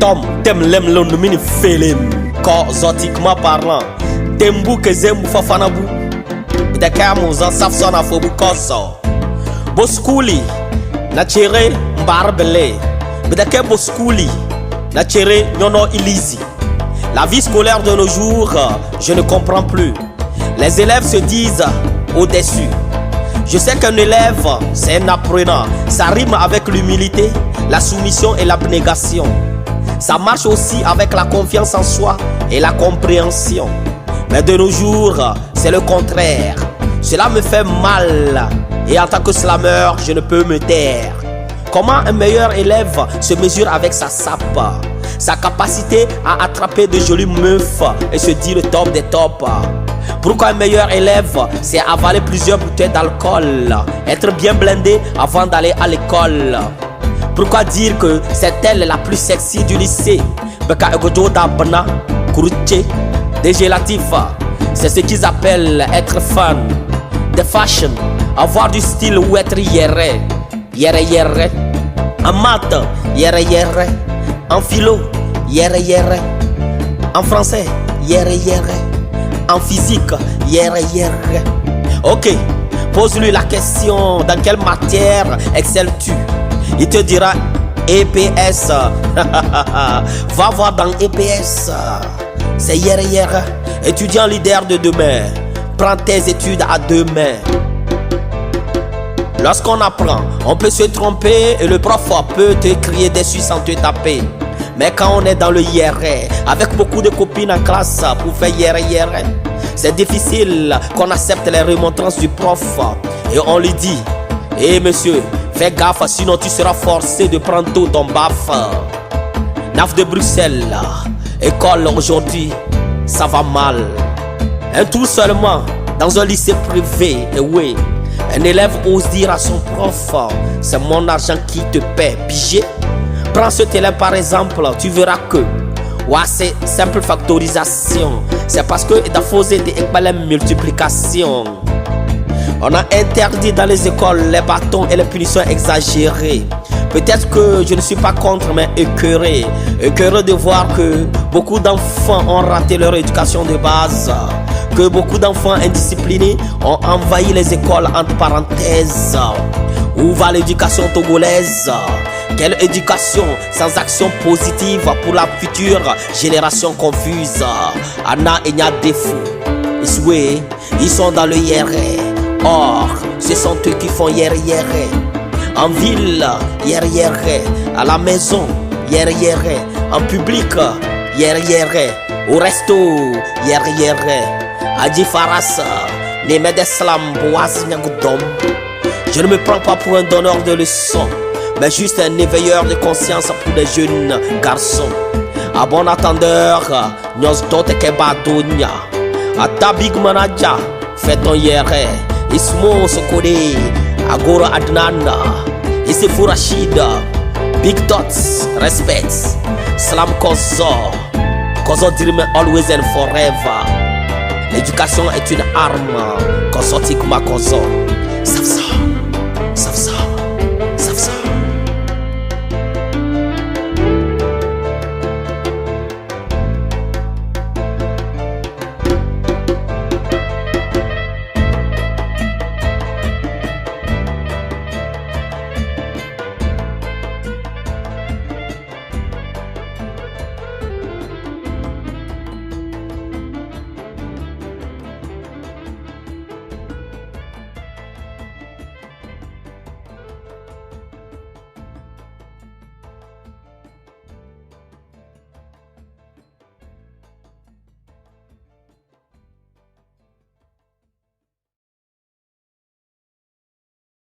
Tom, tem lem lon mini felim. Zotiquement parlant. Tembu que zembu fafanabu. De kamuza safsona fobu koso. Boskuli. Na chere mbarbele. Bedeke boskuli. Na chere nyono ilizi. La vie scolaire de nos jours, je ne comprends plus. Les élèves se disent au-dessus. Je sais qu'un élève, c'est un apprenant. Ça rime avec l'humilité, la soumission et l'abnégation. Ça marche aussi avec la confiance en soi et la compréhension. Mais de nos jours, c'est le contraire. Cela me fait mal. Et en tant que slameur, je ne peux me taire. Comment un meilleur élève se mesure avec sa sape, sa capacité à attraper de jolies meufs et se dire le top des tops? Pourquoi un meilleur élève, c'est avaler plusieurs bouteilles d'alcool, être bien blindé avant d'aller à l'école? Pourquoi dire que c'est elle la plus sexy du lycée? C'est ce qu'ils appellent être fan de fashion, avoir du style ou être yéré. Yéré yéré. En maths, yéré yéré. En philo, yéré yéré. En français, yéré yéré. En physique, yéré yéré. Ok, pose-lui la question, dans quelle matière excelles-tu? Il te dira EPS. Va voir dans EPS. C'est yéré yéré. Étudiant leader de demain, prends tes études à deux mains. Lorsqu'on apprend, on peut se tromper et le prof peut te crier dessus sans te taper. Mais quand on est dans le yéré, avec beaucoup de copines en classe pour faire yéré yéré, c'est difficile qu'on accepte les remontrances du prof. Et on lui dit, hé monsieur, fais gaffe sinon tu seras forcé de prendre tout ton baf. NAF de Bruxelles, école aujourd'hui, ça va mal. Un tour seulement dans un lycée privé, et oui. Un élève ose dire à son prof, c'est mon argent qui te paie, pigé. Prends cet élève par exemple, tu verras que c'est simple factorisation. C'est parce que il a fausé des multiplication. On a interdit dans les écoles les bâtons et les punitions exagérées. Peut-être que je ne suis pas contre, mais écœuré. Écœuré de voir que beaucoup d'enfants ont raté leur éducation de base. Que beaucoup d'enfants indisciplinés ont envahi les écoles entre parenthèses. Où va l'éducation togolaise? Quelle éducation sans action positive pour la future génération confuse? Anna et Nya défaut. Ils sont dans le yéré. Or, ce sont eux qui font yéré yéré. En ville, yéré yéré. À la maison, yéré yéré. En public, yéré yéré. Au resto, yéré yéré. Adi Faras, Nemed Eslam, Boaz Nyagoudom. Je ne me prends pas pour un donneur de leçons, mais juste un éveilleur de conscience pour les jeunes garçons. À bon attendeur, Nyos Dote Kebadonia. À ta big manager, fais ton yéré. Ismo Sokode, Agora Adnana. Isefou Rachida. Big Dots, respect. Slam Kozo. Kozo Dream always and forever. L'éducation est une arme, Kozotik Makozo.